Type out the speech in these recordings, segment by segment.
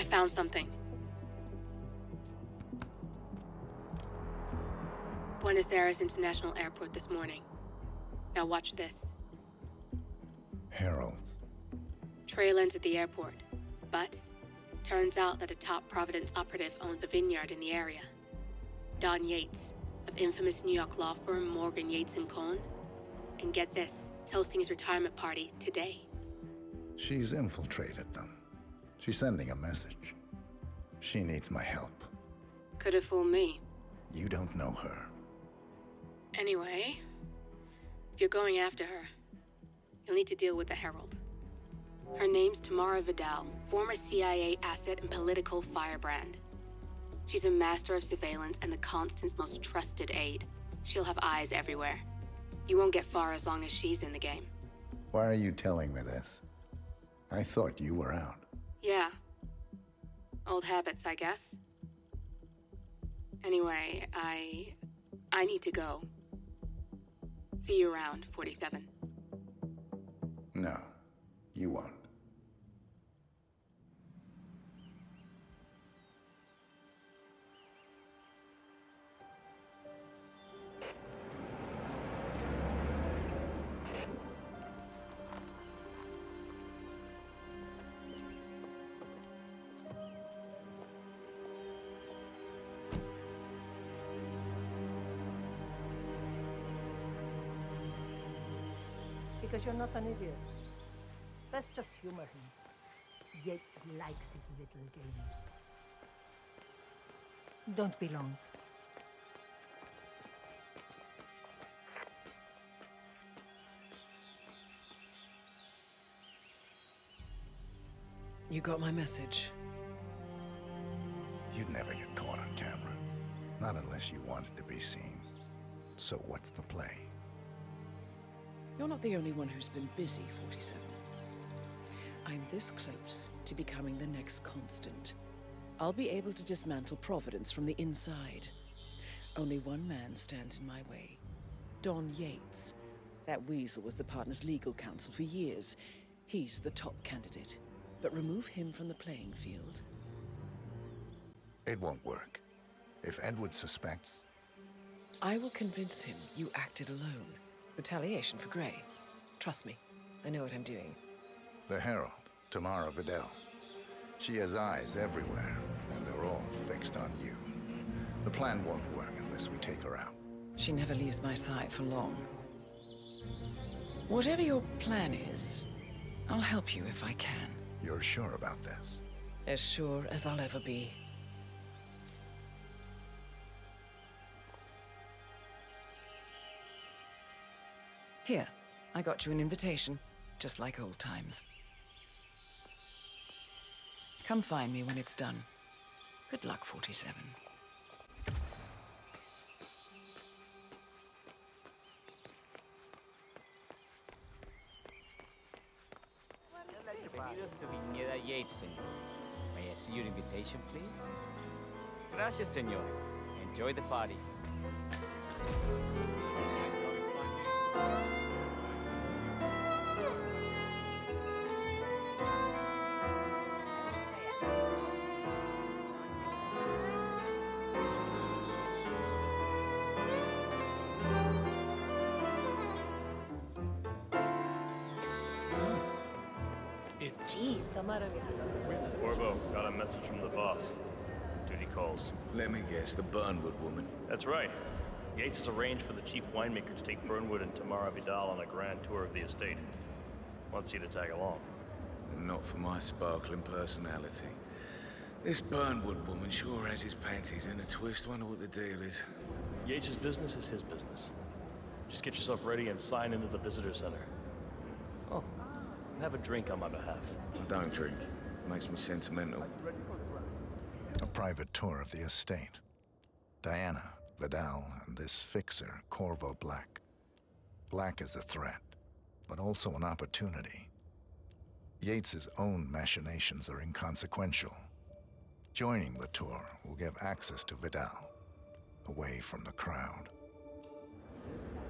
found something. Buenos Aires International Airport this morning. Now watch this. Heralds. Trail ends at the airport, but turns out that a top Providence operative owns a vineyard in the area. Don Yates, of infamous New York law firm Morgan, Yates & Cohn. And get this, is hosting his retirement party today. She's infiltrated them. She's sending a message. She needs my help. Could have fooled me. You don't know her. Anyway, if you're going after her, you'll need to deal with the Herald. Her name's Tamara Vidal, former CIA asset and political firebrand. She's a master of surveillance and the Constant's most trusted aide. She'll have eyes everywhere. You won't get far as long as she's in the game. Why are you telling me this? I thought you were out. Yeah. Old habits, I guess. Anyway, I need to go. See you around, 47. No, you won't. Because you're not an idiot. Let's just humor him. Yates likes his little games. Don't be long. You got my message. You'd never get caught on camera. Not unless you wanted to be seen. So what's the play? You're not the only one who's been busy, 47. I'm this close to becoming the next Constant. I'll be able to dismantle Providence from the inside. Only one man stands in my way. Don Yates. That weasel was the partner's legal counsel for years. He's the top candidate. But remove him from the playing field. It won't work. If Edward suspects... I will convince him you acted alone. Retaliation for Grey. Trust me, I know what I'm doing. The Herald, Tamara Vidal. She has eyes everywhere, and they're all fixed on you. The plan won't work unless we take her out. She never leaves my side for long. Whatever your plan is, I'll help you if I can. You're sure about this? As sure as I'll ever be. Here, I got you an invitation, just like old times. Come find me when it's done. Good luck, 47. Bienvenidos to Viñeda Yates, señor. May I see your invitation, please? Gracias, señor. Enjoy the party. Jeez. Corvo, got a message from the boss. Duty calls. Let me guess, the Burnwood woman. That's right. Yates has arranged for the chief winemaker to take Burnwood and Tamara Vidal on a grand tour of the estate. Wants you to tag along. Not for my sparkling personality. This Burnwood woman sure has his panties in a twist. Wonder what the deal is. Yates' business is his business. Just get yourself ready and sign into the visitor center. Oh, and have a drink on my behalf. I don't drink. Makes me sentimental. A private tour of the estate. Diana, Vidal, and this fixer, Corvo Black. Black is a threat, but also an opportunity. Yates's own machinations are inconsequential. Joining the tour will give access to Vidal, away from the crowd.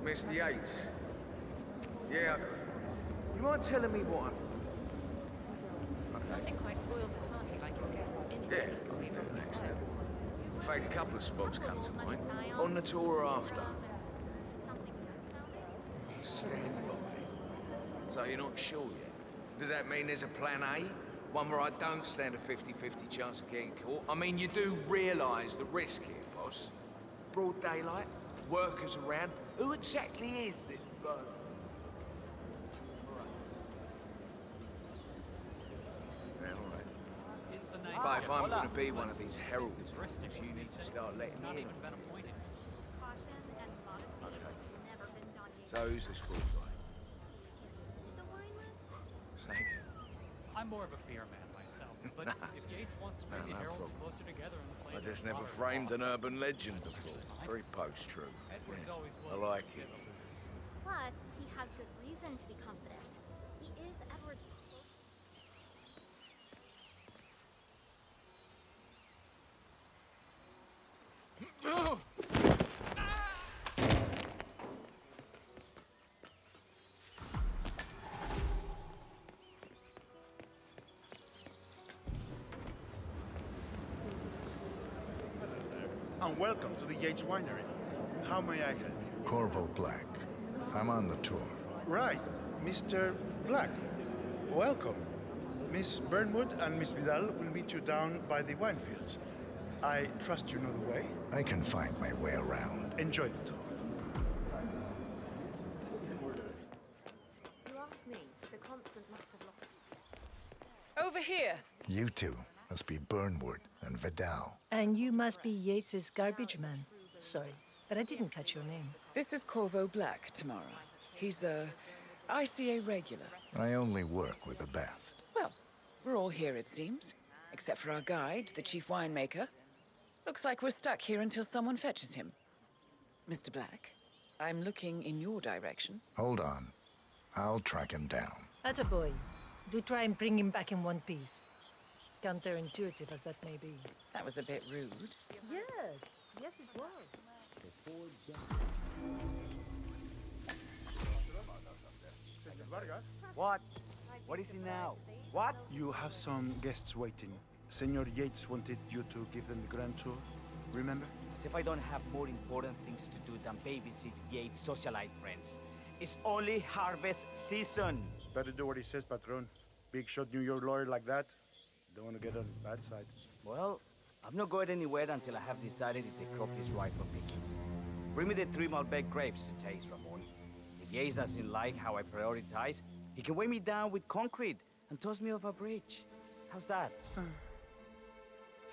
Mr. Yates. Yeah, you mind telling me what Nothing quite spoils a Yeah, I'll be there next then. In fact, a couple of spots come to mind. On the tour or after. Stand by. So you're not sure yet? Does that mean there's a plan A? One where I don't stand a 50-50 chance of getting caught? I mean, you do realise the risk here, boss. Broad daylight, workers around. Who exactly is this bloke? Yeah, all right. But if I'm going to be one of these heralds, you need to start letting me in. So who's this fool guy? Say again. I'm more of a beer man myself, but if Yates wants to bring the heralds problem. closer together in the place... I just never framed an urban legend before. Very post-truth. Edward's always I like it. Plus, he has good reason to be confident. He is Edward's And welcome to the Yates Winery. How may I help you? Corvo Black. I'm on the tour. Right, Mr. Black. Welcome. Miss Burnwood and Miss Vidal will meet you down by the wine fields. I trust you know the way. I can find my way around. Enjoy the tour. You asked me. The constant must have lost. Over here! You two must be Burnwood and Vidal. And you must be Yates's garbage man. Sorry, but I didn't catch your name. This is Corvo Black, Tamara. He's a ICA regular. I only work with the best. Well, we're all here, it seems. Except for our guide, the chief winemaker. Looks like we're stuck here until someone fetches him. Mr. Black, I'm looking in your direction. Hold on. I'll track him down. Attaboy. Do try and bring him back in one piece. Counterintuitive as that may be. That was a bit rude. Yes, yes it was. What? What is it now? What? You have some guests waiting. Senor Yates wanted you to give them the grand tour. Remember? As if I don't have more important things to do than babysit Yates' socialite friends. It's only harvest season. Better do what he says, Patron. Big shot New York lawyer like that. Don't want to get on his bad side. Well, I'm not going anywhere until I have decided if the crop is right for picking. Bring me the 3 Malbec grapes to taste, Ramon. If Yates doesn't like how I prioritize, he can weigh me down with concrete and toss me off a bridge. How's that?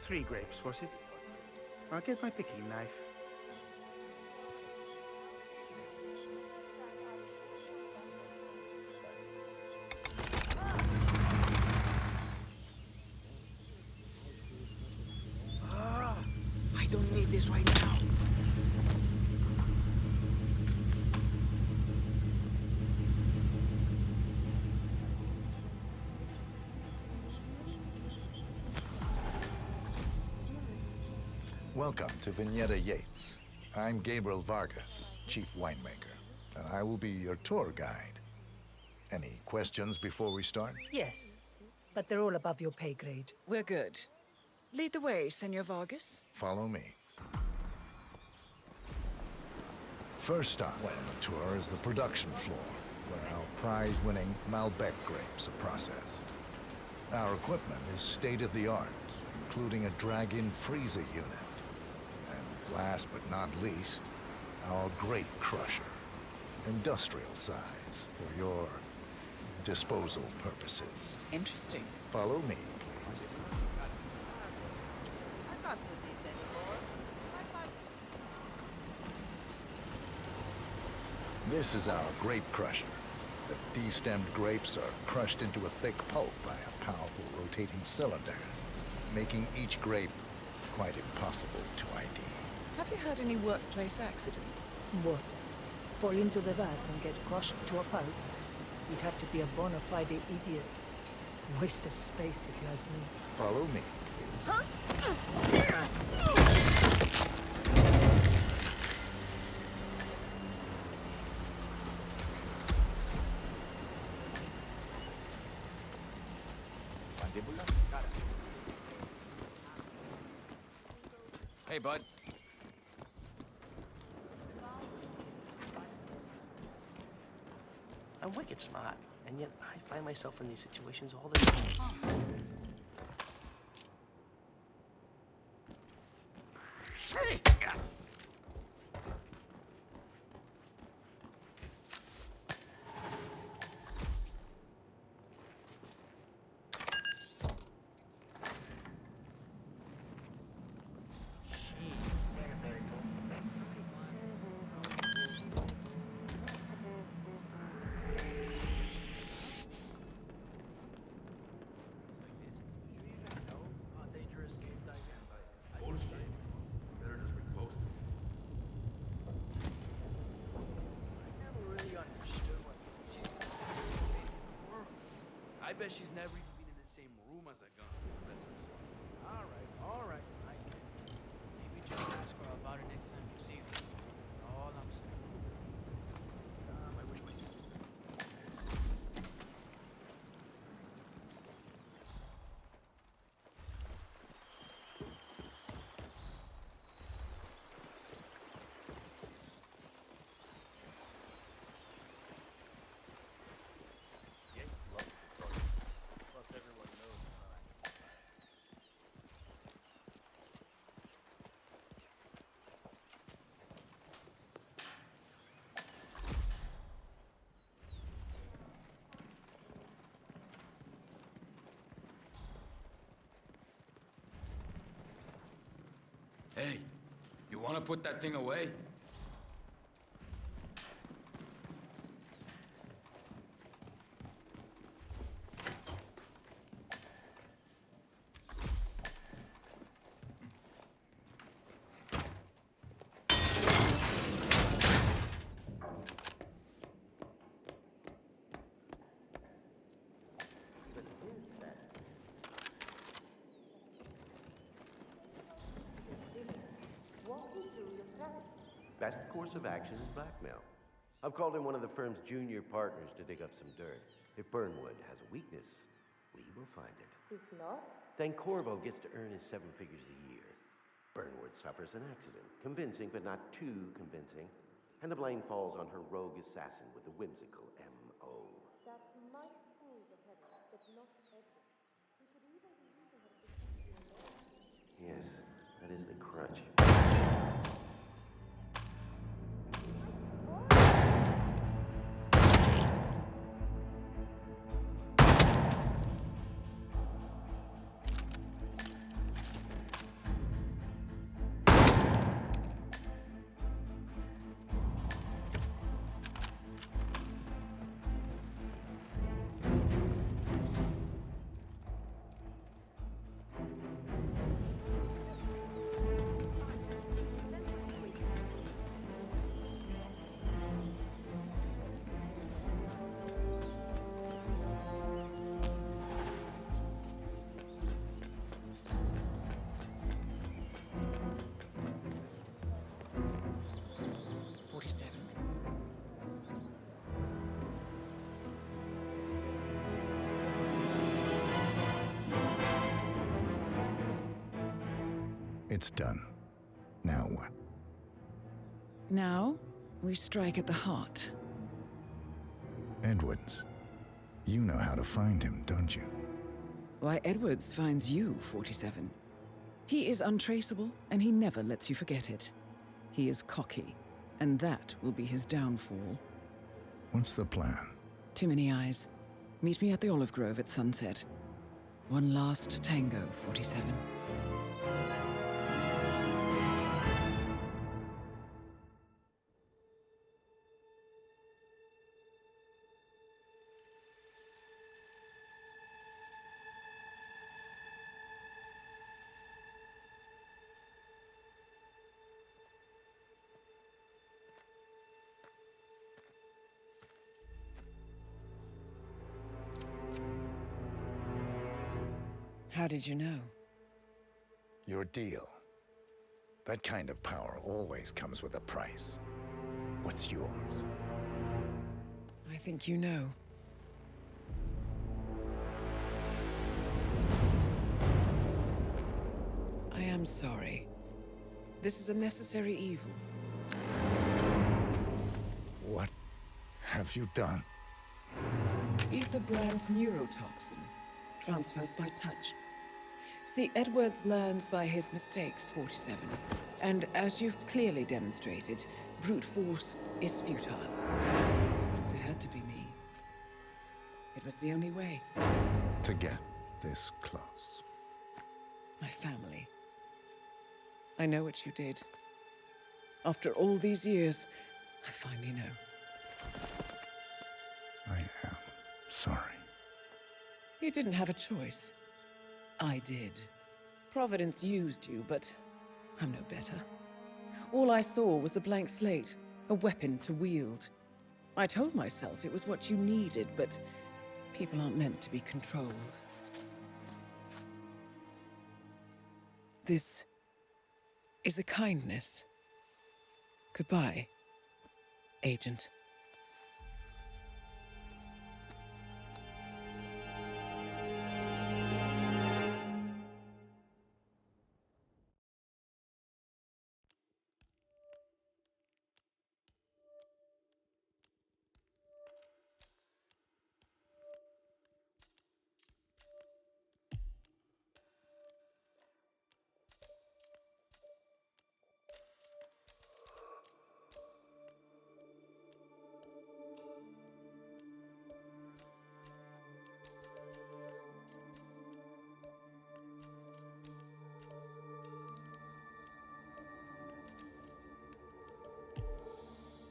3 grapes, was it? I'll get my picking knife. I don't need this right now. Welcome to Vignetta Yates. I'm Gabriel Vargas, chief winemaker, and I will be your tour guide. Any questions before we start? Yes, but they're all above your pay grade. We're good. Lead the way, Senor Vargas. Follow me. First stop on the tour is the production floor, where our prize-winning Malbec grapes are processed. Our equipment is state-of-the-art, including a drag-in freezer unit. And last but not least, our grape crusher. Industrial size for your disposal purposes. Interesting. Follow me, please. This is our grape crusher. The destemmed grapes are crushed into a thick pulp by a powerful rotating cylinder, making each grape quite impossible to ID. Have you had any workplace accidents? What? Fall into the vat and get crushed to a pulp? You'd have to be a bona fide idiot. Waste of space, if you ask me. Follow me, please. Hey, bud. I'm wicked smart, and yet I find myself in these situations all the time. Hey! I bet she's never even been in the same room as that gun. That's her son. All right. I can. Maybe just ask her about it next time you see her. All I'm saying. I wish my Plus, everyone knows. Hey, you want to put that thing away? Best course of action is blackmail. I've called in one of the firm's junior partners to dig up some dirt. If Burnwood has a weakness, we will find it. If not? Then Corvo gets to earn his 7 figures a year. Burnwood suffers an accident. Convincing, but not too convincing. And the blame falls on her rogue assassin with a whimsical M.O. That might fool the heaven, but not Edward. We could even be using her to keep you alone. Yes, that is the crutch. It's done. Now what? Now, we strike at the heart. Edwards. You know how to find him, don't you? Why, Edwards finds you, 47. He is untraceable, and he never lets you forget it. He is cocky, and that will be his downfall. What's the plan? Too many eyes. Meet me at the Olive Grove at sunset. One last tango, 47. How did you know? Your deal. That kind of power always comes with a price. What's yours? I think you know. I am sorry. This is a necessary evil. What have you done? Ether brand neurotoxin transfers by touch. See, Edwards learns by his mistakes, 47. And as you've clearly demonstrated, brute force is futile. It had to be me. It was the only way. To get this close. My family. I know what you did. After all these years, I finally know. I am sorry. You didn't have a choice. I did. Providence used you, but I'm no better. All I saw was a blank slate, a weapon to wield. I told myself it was what you needed, but people aren't meant to be controlled. This is a kindness. Goodbye, Agent.